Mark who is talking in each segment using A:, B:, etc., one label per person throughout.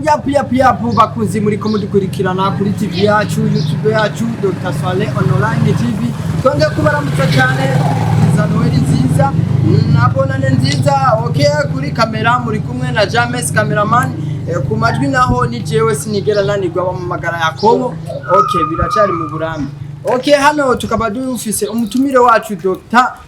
A: Yapu bakunzi muri ko mudukurikirana kuri TV yacu, YouTube yacu, Dr. Swaleh online TV. Twongeye kubaramutsa cyane, iza Noheli nziza, nabonane nziza. Okay, kuri kamera muri kumwe na James cameraman. Ku majwi naho ni jewe sinigera nanirwa bamamagara Yakobo. Okay, biracari mu burambe. Okay, hano tukaba dufise umutumire wacu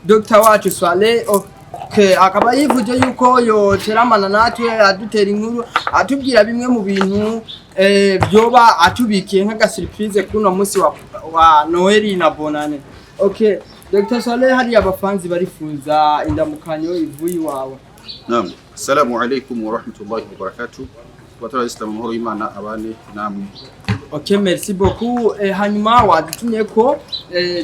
A: Dr. wacu Swaleh. Okay, akaba yivuje yuko yo teramana natwe adutera inkuru atubwira bimwe mu bintu byoba atubikiye nka surprise kuno munsi wa Noheli na Bonane. Okay, Dr. Swaleh hari abafanzi barifuza indamukanyo ivuyi wawe.
B: Naam, assalamu alaykum wa rahmatullahi wa barakatuh. Watara Islam mahoro Imana abane namwe.
A: Okay, merci beaucoup. Hanyuma wadutumye ko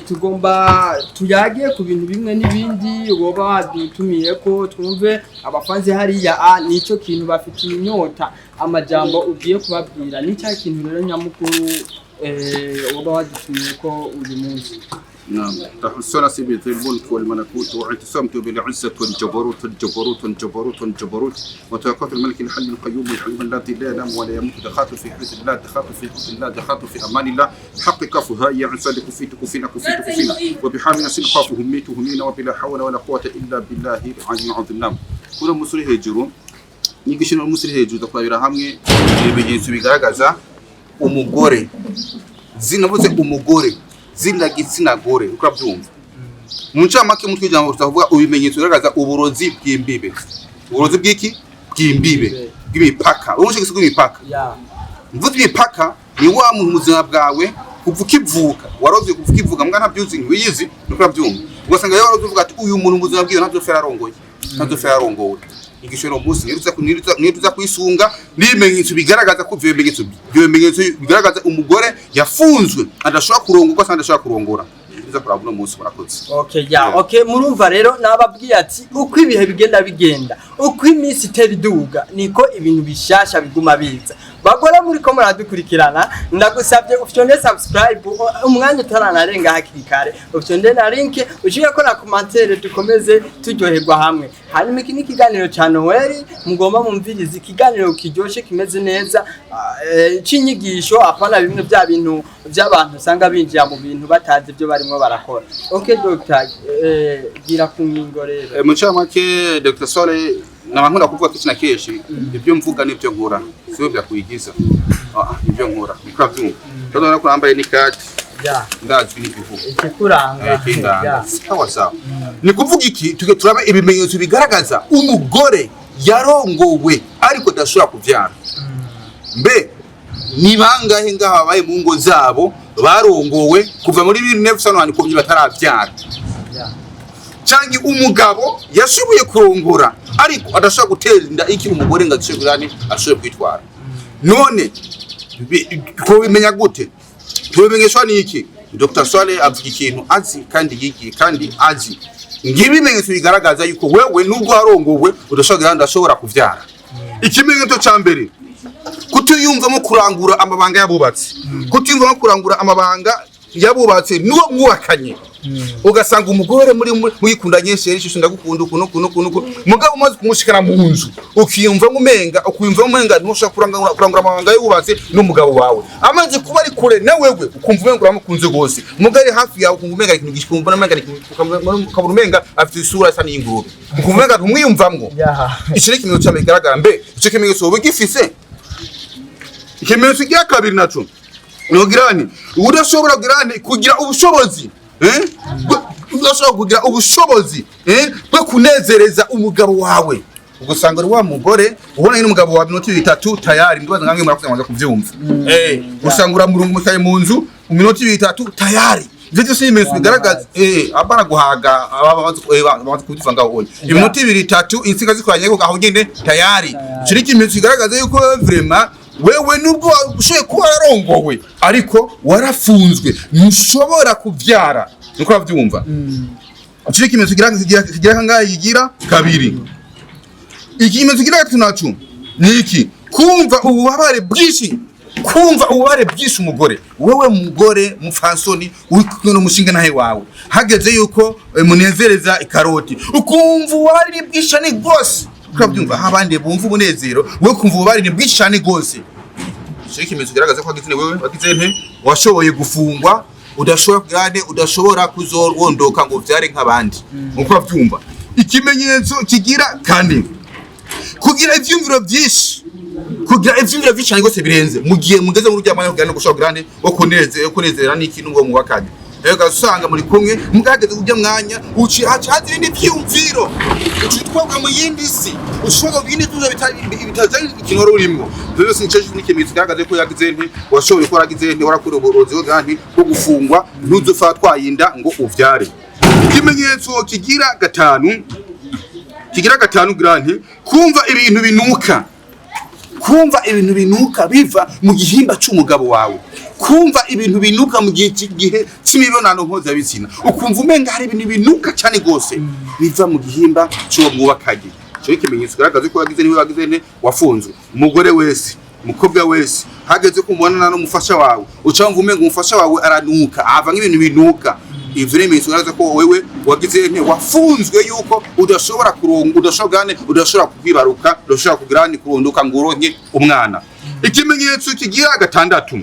A: tugomba tuyage ku bintu bimwe n'ibindi woba wadutumiye ko twumve abafanzi hariya nico kintu bafitiye inyota amajambo ugiye kubabwira ni cya kintu rero nyamukuru woba wadutumiye ko uyu munsi.
B: نعم تحسنا سبيل الملك والملكوت واعتصمت بالعزة والجبروت وتوقف الملك الحي القيوم الحليم الذي لا ينام ولا يموت دخلت في حوت الله دخلت في حوت الله دخلت في أمان الله حق كفها يا عسى كفينا وبحامل سنخاف همينا وبلا حول ولا قوة إلا بالله العلي العظيم. كل مسلم هجرون نيجيشنا المسلم هجرون تقابل hamwe ibimenyetso bigaragaza umugore zinavuze umugore zina gitsina gore uko abyumva muncamake mutwe jambo tutavuga ubimenyetso bigaragaza uburozi bw'imbibe uburozi bw'iki bw'imbibe bw'imipaka urushe gisuko imipaka mvuze imipaka ni wa muntu muzima bwawe kuvuka ivuka waroze kuvuka ivuga mbwa ntabyuzi ntiwiyizi uko abyumva ugasanga yo waroze uvuga ati uyu muntu muzima bwiwe ntazofera arongoye igishoro muzi niruza kwisunga n'ibimenyetso bigaragaza ko bimenyetso bigaragaza umugore yafunzwe adashobora kurongorwa kandi adashobora kurongora biza kurabuna munsi barakoze.
A: Okay, murumva rero nababwiye ati uko ibihe bigenda uko iminsi itera niko ibintu bishasha biguma biza. Bagora muri ko muradukurikirana ndagusabye ufyonde subscribe umwanya utaranarenga hakiri kare ufyonde na link uciye ko na commentaire dukomeze turyoherwa hamwe. Hanyuma iki ni kiganiro cya Noheli mugomba mumviriza ikiganiro kiryoshe kimeze neza cinyigisho apana bimwe bya bintu by'abantu usanga binjira mu bintu batazi byo barimo barakora. Okay Dr. gira ku ngingo rero
B: mucamake Dr. Swaleh nabankunda kuvuga kiti na keshi ibyo mvuga n'ibyo nkora siwe bya kuyigiza ibyo nkora ukabyumva kandi nakurambaye ni kati ndazwi n'ibivuga ikikuranga sawa ni kuvuga iki turabe ibimenyetso bigaragaza umugore yarongowe ariko dashobora kuvyara mbe ni bangahe ngaha babaye mu ngo zabo barongowe kuva muri 1991 ko bataravyara cangi umugabo yashoboye kurongora ariko adashobora guterinda iki umugore ngacegurani ashoboye kwitwara none ko bimenya gute tubimenyeshwa niki Dr. Swaleh avuga ikintu azi kandi yigiye kandi azi ngibimenyetso bigaragaza yuko wewe nubwo arongowe udashobora kuvyara. Ikimenyetso ca mbere kutiyumvamo kurangura amabanga yabubatse kutiyumvamo kurangura amabanga yabubatse nuwo mwakanye ugasanga umugore muri mwikunda nyinshi yari ndagukunda kuno mugabo umaze kumushikana mu nzu ukiyumva umenga ntushaka kurangura amabanga yabubatse n'umugabo wawe amaze kuba ari kure na wewe ukumva umenga uramukunze gose mugari hafi yawe ukumva umenga ikintu gishikumva n'amagana ukabura umenga afite isura isa n'ingurube ukumva umenga ntumwiyumvamwo iki ni kimwe cyane bigaragara mbe icyo kimenyetso ubigifise ikimenyetso cya kabiri naco nogirani udashobora kugira ubushobozi udashobora kugira ubushobozi bwo kunezereza umugabo wawe ugusanga ari wa mugore ubona n'umugabo wa minota 3 tayari ndibaza ngange murakuza kuvyumva usanga uramurumukaye mu nzu mu minota 3 tayari ivyo si imenyetso bigaragaza abana guhaga ababanze kuvanga honye iminota 2-3 insinga zikwanye ko aho nyine tayari kiri kimenyetso bigaragaza yuko vraiment wewe nubwo ushoye kuba yarongowe ariko warafunzwe ntushobora kuvyara nuko bavyumva kiri kimenyetso kigira ngaye yigira kabiri ikimenyetso kigira gatatu naco niki kumva ububabare bwishi umugore wewe mugore mufansoni wikuno mushinga nahe wawe hageze yuko munezereza ikaroti ukumva ububabare bwishi ni gose Urabyumva abandi bumva umunezero we kumva ubari ni bwinshi cyane gose. Cyo ikimenyetso kigaragaza ko wagize wewe wagize nte washoboye gufungwa udashobora kuzorwondoka ngo vyare nk'abandi. Uko urabyumva ikimenyetso kigira kandi kugira ivyumviro byinshi cyane gose birenze mu gihe mugeze mu rujyamana kugira no gushobora wo kunezera n'ikintu ngo mubakanye. Ega usanga muri kumwe mugageze ujya mwanya uci haje ibindi byumviro ucitwaga mu yindi si ushoboka bindi tuza bitaza ikintu urimo rero sinceje n'ikimenyetso kigaragaza ko yagize nti washoboye ko yagize nti warakora uborozi wo ganti ko gufungwa ntuzofa twayinda ngo uvyare. Ikimenyetso kigira gatanu granti kumva ibintu binuka biva mu gihimba c'umugabo wawe, kumva ibintu binuka mu gihe c'imibonano mpuzabitsina ukumva umenga hari ibintu binuka cyane gose biva mu gihimba c'uwo mwubakanye. Cyo ikimenyetso kigaragaza ko yagize nti wafunzwe. Umugore wese umukobwa wese hageze kumubonana n'umufasha wawe ucamva umenga umufasha wawe aranuka ava nk'ibintu binuka. Ivyo remezo kigaragaza ko wewe wagize nti wafunzwe yuko udashobora kuronga udashobora kwibaruka udashobora kugirani kurunduka ngo uronke umwana. Ikimenyetso kigira gatandatu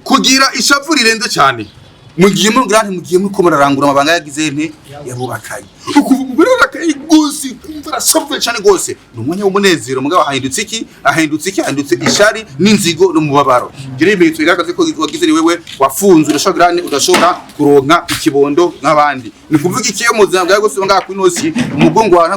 B: kugira ishavu rirenze cyane mu gihe muko murarangura amabanga yagize nti yabubakanye ukuvuga urakaye gusi kumvira sabwe cyane gose n'umwanya w'umunezero mugabo ahindutse ishari n'inzigo n'umubabaro. Gire ibintu bigaragaza ko wagize ni wewe wafunze udashobora kuronka ikibondo nk'abandi. Ni kuvuga ikiyo muzamba bwa gose ngaha kwinosi umugongo wa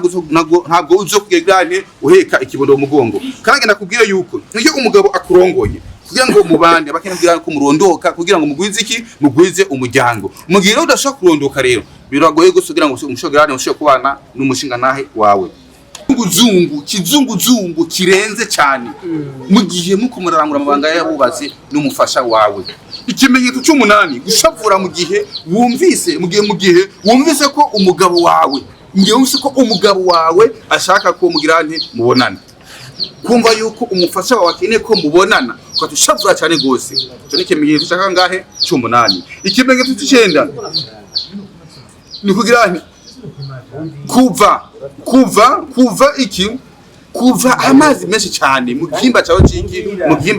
B: ntago uzo kugirane uheka ikibondo mu mugongo. Kandi nakubwira yuko niyo umugabo akurongoye kugira ngo mubande abakenera ko murondoka kugira ngo mugwize umuryango. Mugihe udashaka kurondoka rero biragoye gusugira ngo umushogirane ushobora kubana n'umushinga nahe wawe. Kizungu kirenze cyane mu gihe muko murarangura amabanga yabubaze n'umufasha wawe. Ikimenyetso cy'umunani gushavura mu gihe wumvise ko umugabo wawe ashaka ko mugirane mubonana, kumva yuko umufasha wawe akeneye ko mubonana ukatushavura cyane gose. Cyo ni ikimenyetso cyaka ngahe cy'umunani. Ikimenyetso cy'icenda ni kugirane kuva amazi menshi cyane mu gihimba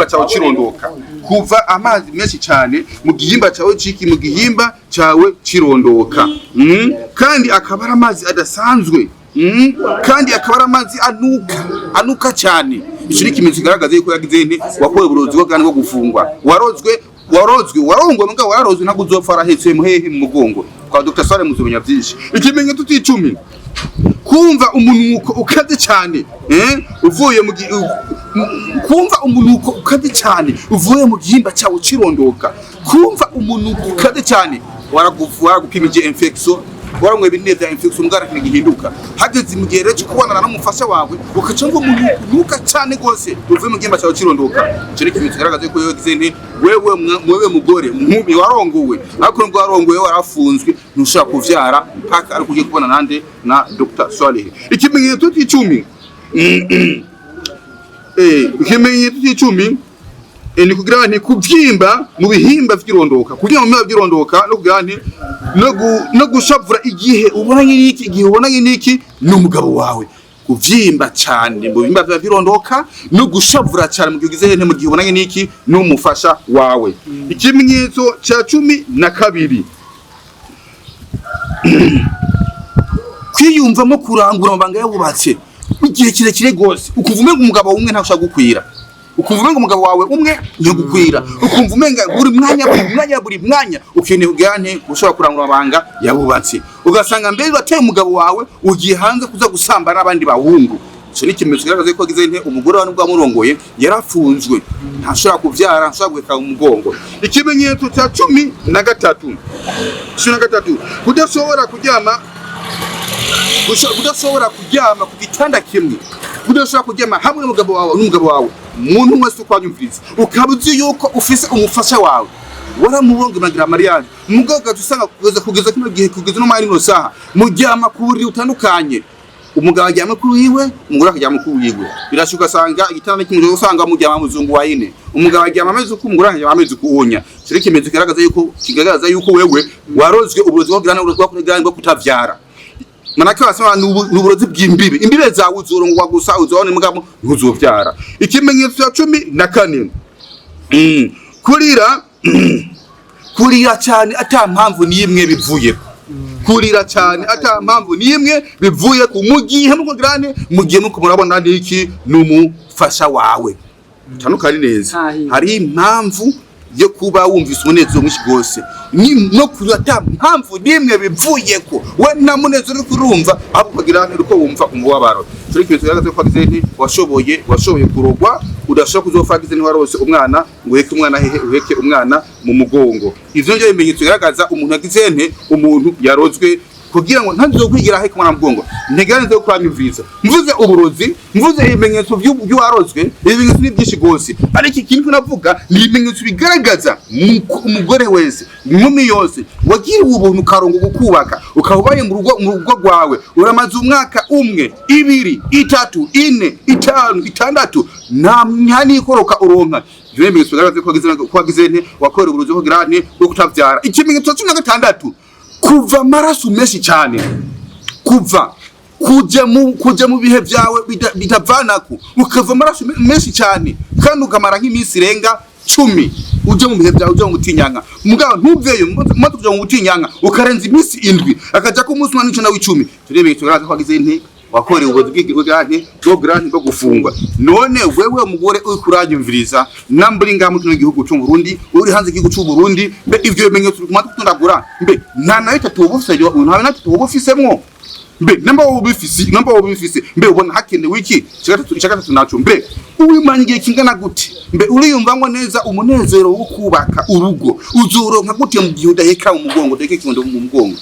B: cyawe cirondoka. Kuva amazi menshi cyane mu gihimba cyawe cirondoka. Kandi akaba ari amazi adasanzwe. Kandi akaba ari amazi anuka cyane. Icyo ni ikimenyetso kigaragaza ko yagize nti wakoye uburozi bwo gufungwa. Warongwe mugabo wararozwe ntabwo uzopfa arahetse muhehe mu mugongo. Kwa Dr. Swaleh muzumenya byinshi. Ikimenyetso cy'icumi kumva umunuko ukaze cyane uvuye mu gihimba cyawe cirondoka. Kumva umunuko ukaze cyane waragupimije infection waramwe bineza infection ngara kingihinduka hageze mu gihe cyo kubonana n'umufasha wawe ukacanga umunuka cyane gose uvuye mu gihimba cyawe cirondoka. Cyo ni ikimenyetso kigaragaza ko yagize nti wewe mugore nkumi warongowe ariko ngo warongowe warafunzwe ntushaka kuvyara mpaka ari kugiye kubona nande na Dr. Swaleh. Ikimenyetso cy'icumi ni kugira nti kubyimba mu bihimba vy'irondoka kugira mu bihimba vy'irondoka no kugira nti no gushavura igihe ubonanye n'iki n'umugabo wawe. Kuvyimba cyane mu bihimba vy'irondoka no gushavura cyane mu gihe mu gihe ubonanye n'iki n'umufasha wawe. Ikimenyetso cya 12 kwiyumvamo kurangura amabanga yabubatse igihe kirekire gose ukumva umugabo umwe ntashaka gukwira. Ukumva umugabo wawe umwe ntiyogukwira ukumva umenga buri mwanya ukeneye ugane ushobora kurangura amabanga yabubatse ugasanga mbere bateye umugabo wawe ugiye hanze kuza gusambana n'abandi bahungu. Cyo ni ikimenyetso kigaragaza ko agize nte umugore wa nubwo amurongoye yarafunzwe ntashobora kuvyara ntashobora guheka umugongo. Ikimenyetso cya 13 kudashobora kuryama ku gitanda kimwe kudashobora kuryama hamwe n'umugabo wawe umuntu wese ukwanyumviriza ukabuzi yuko ufise umufasha wawe waramurongo magira Mariana mugabo tusanga kugeza kino gihe kugeza no mari no saha muryama ku buriri utandukanye umugabo ajyama kuri wiwe umugore akajyama kuri wiwe birashuka sanga igitanda kimwe usanga mujyama muzungu wa ine umugabo ajyama ameze uko umugore ajyama ameze ukuwonya cyo kimezo kigaragaza yuko wewe warozwe uburozi bwo kugira ngo kutavyara manake basema nuburozi bw'imbibe imbibe zawe uzorongwa gusa uzone mugabo ntuzovyara ikimenyetso cya 14 kurira cyane ata mpamvu n'imwe bivuye kurira cyane ata mpamvu n'imwe bivuye ku mugihe mukograne mugihe muko murabona ndiki numufasha wawe tanukari neza hari impamvu yo kuba wumvise umunezero mwinshi gose no kurata mpamvu nimwe bivuye ko we na munezero uri kurumva abo kugirana uko wumva umubabaro turi kwitwa yagaze ko agizeni washoboye kurogwa udashaka kuzofagize ni warose umwana ngo heke umwana hehe uheke umwana mu mugongo ivyo nje bimenyetso garagaza umuntu agizene umuntu yarozwe kugira ngo ntazokwigira heke umwana mu mugongo nteganze ko kwamiviriza mvuze uburozi mvuze ibimenyetso by'uwarozwe ibimenyetso n'ibyinshi gose ariko ikintu navuga ni ibimenyetso bigaragaza umugore wese inkumi yose wagira ubuntu karongo gukubaka ukabaye mu rugo rwawe uramaze umwaka umwe 2 3 4 5 6 nta nikoroka uronka ibimenyetso bigaragaza ko agizene wakora uburozi bwo girane bwo kutavyara ikimenyetso 16 kuva amaraso menshi cyane kuja mu bihe byawe bitavanako ukava amaraso menshi cyane kandi ukamara nk'iminsi irenga 10 uje mu bihe byawe uje mu butinyanka mugabo ntuveyo maze kuja mu butinyanka ukarenza iminsi 7 akaja ku munsi wa 10 turebe turaza kwagize nti wakore uburozi bw'igirwe gante bwo gufungwa none wewe umugore uri kuranyumviriza namburi ngamu kino gihugu cy'u Burundi uri hanze igihugu cy'u Burundi mbe ivyo bimenyetso kumata kutundagura mbe nta nayo tatubufise yo nta nayo tatubufisemo mbe namba ubifise mbe ubona hakenewe iki chakata tunacho mbe uwimangiye kingana gute mbe uriyumva ngo neza umunezero wo kubaka urugo uzoronka gute mu gihe udaheka umugongo deke kibondo mu mugongo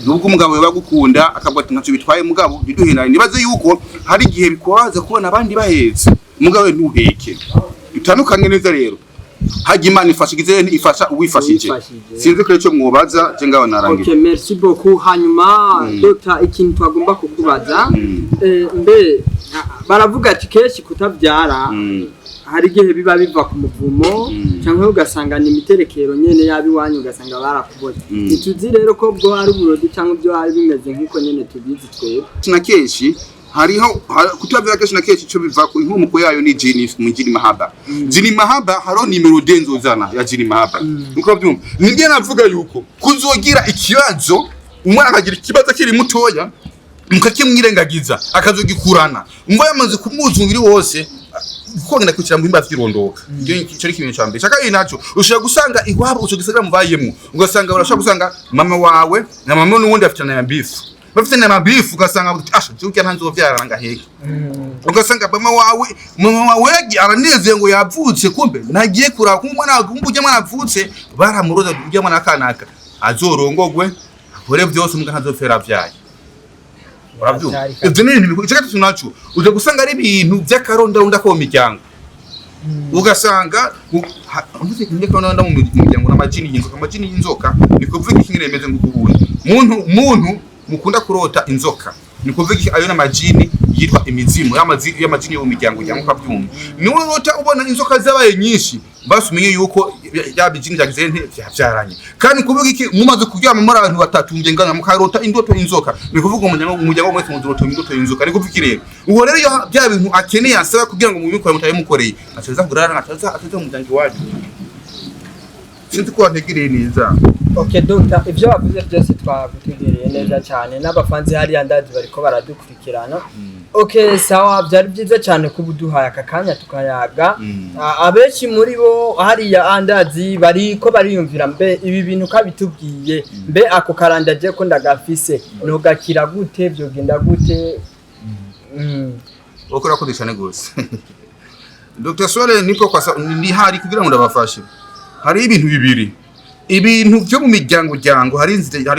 B: nubwo umugabo bagukunda akabwata ntaco bitwaye mugabo biduhina nibaze yuko hari gihe bikwaza kubona abandi bahetse mugabo ntuheke bitandukanye neza rero haji Imana ifashigizeni ifasha uwifashije sinzi ko cyo mwobaza je ngaho narangiye.
A: Okay, merci beaucoup. Hanyuma Dr. ikintu twagomba kukubaza mbe baravuga ati keshi kutavyara hari gihe biba biva ku muvumo cyangwa ugasanga ni imiterekero nyene yabi wanyu ugasanga barakuboye ituzi rero ko bwo hari uburozi cyangwa byo hari bimeze nk'uko nyene tubizi twebwe
B: kina keshi hariho kutavyara keshi na keshi cyo biva ku inkomoko yayo ni jini mu jini mahaba jini mahaba haro nimero denzo zana ya jini mahaba uko byumva nibyo navuga yuko kuzogira ikibazo umwana akagira ikibazo kiri mutoya mukakimwirengagiza akazogikurana umva yamaze kumuzungiri wose kongera kwicira mu himba vyirondoka iyo cyo kintu cyambe shaka inacho ushaka gusanga iwabo ucogisagara mubayemo ugasanga barashaka gusanga mama wawe na mama n'uwundi afitana ya bifu bafite na bifu ugasanga asha cyuke ntanzovyara ngaheke ugasanga mama wawe araneze ngo yavutse kumbe nagiye kura kumwana kumbuje mwana avutse baramuroza kujya mwana kanaka azorongogwe akore byose muga ntazofera vyaye Urabyo ivyo ni ibintu cyaka tunacho uje gusanga ari ibintu by'akaronda ko mu miryango ugasanga uvuze kinye ko nanda mu miryango n'amajini y'inzoka nikuvuga ikingire meze ngubundi muntu mukunda kurota inzoka nikuvuga ayo n'amajini yitwa imizimu y'amajini yo mu miryango cyangwa kabyumva niwe rota ubona inzoka zabaye nyinshi basumenye yuko yabijini cyagizente byabyaranye kandi kuvuga iki mumaze kuryama muri abantu batatu ngengana mukarota indoto inzoka nikuvuga umuryango mwese muzurota indoto inzoka nikuvuga rero uwo rero bya bintu akeneye asaba kugira ngo mubikore mutaye mukoreye acaza kugurana acaza umuryango waje sinzi ko antegereye neza.
A: Okay Dr. Ivyo wavuze byose twagutegereye neza cyane n'abafanzi hari yandazi bariko baradukurikirana. Okay sawa byari byiza cyane kubuduhaye akakanya tukayaga abenshi muri bo hari ya andazi bariko bariyumvira mbe ibi bintu kabitubwiye mbe ako karandaje ko ndagafise no gakira gute byogenda gute
B: okora ko dishane gose Dr. Swaleh niko kwasa ni hari kugira ngo ndabafashe hari ibintu bibiri ibintu byo mu miryango hari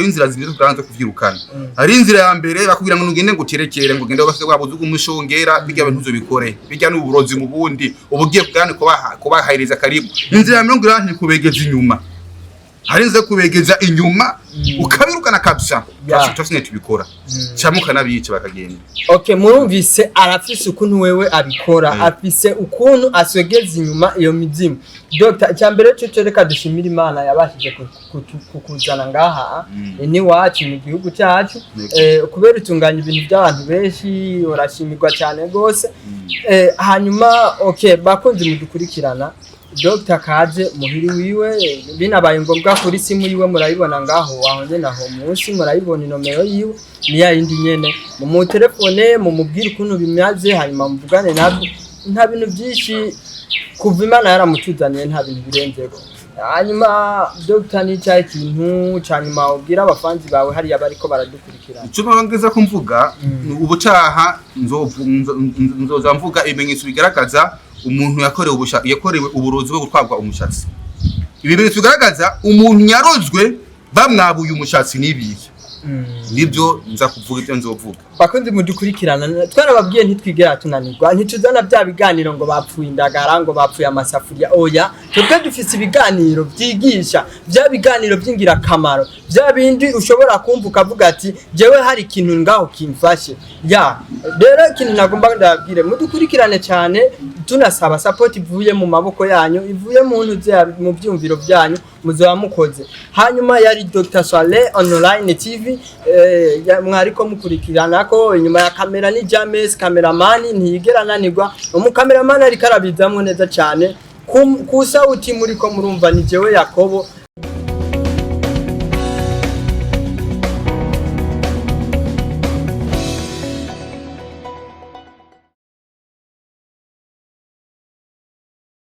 B: inzira zibiri turanze kuvyirukana hari inzira ya mbere bakubwira ngo ugende ngo tirekere ngo gende bafite kwabuze umushongera bijya abantu bikore bijya n'uburozi mu bundi ubugiye kugane ko bahayiriza karibu inzira ya 20 kubegeza inyuma harinze kubegeza inyuma ukabirukana kabisa twasine tubikora cyamuka nabiyice bakagenda.
A: Okay, murumvise arafise ukuntu wewe abikora afise ukuntu aswegeza inyuma iyo mizimu. Dr. cyambere cyo reka dushimira Imana yabashije kukuzana ngaha ni wacu mu gihugu cyacu kubera utunganya ibintu by'abantu benshi urashimirwa cyane gose. Hanyuma okay, bakunze mudukurikirana Dr. Kaze muhiri wiwe binabaye ngombwa kuri simu yiwe murayibona ngaho wahonye naho munsi murayibona inomero yiwe ni ya yindi nyene mu telefone mu mubwira ukuntu bimyaze hanyuma mvugane nabyo nta bintu byinshi kuva Imana yaramutuzaniye nta bintu birenzeko. Hanyuma Dr. ni cyayi kintu cyanyuma ubwira abafanzi bawe hari abariko baradukurikirana
B: icyo bangeza kumvuga ubucaha nzoza mvuga ibimenyetso bigaragaza umuntu yakorewe uburozi bwo gutwagwa umushatsi. Ibimenyetso bigaragaza umuntu yarozwe bamwabuye umushatsi nibiye nibyo nza kuvuga ibyo nzovuga.
A: Bakunze mudukurikirana twarababwiye ntitwigera tunanirwa ntituzana bya biganiro ngo bapfuye indagara ngo bapfuye amasafuriya oya twebwe dufise ibiganiro byigisha bya biganiro byingira kamaro bya bindi ushobora kumva ukavuga ati jewe hari ikintu ngaho kimfashe rero ikintu nagomba ndabwire mudukurikirane cyane tunasaba support ivuye mu maboko yanyu ivuye mu ntuze mu byumviro byanyu muzoba mukoze. Hanyuma yari Dr. Swaleh Online TV mwariko mukurikirana ko inyuma ya kamera ni James cameraman ntiyigera nanirwa umukameraman ari karabizamwe neza cyane ku sauti muriko murumva ni jewe Yakobo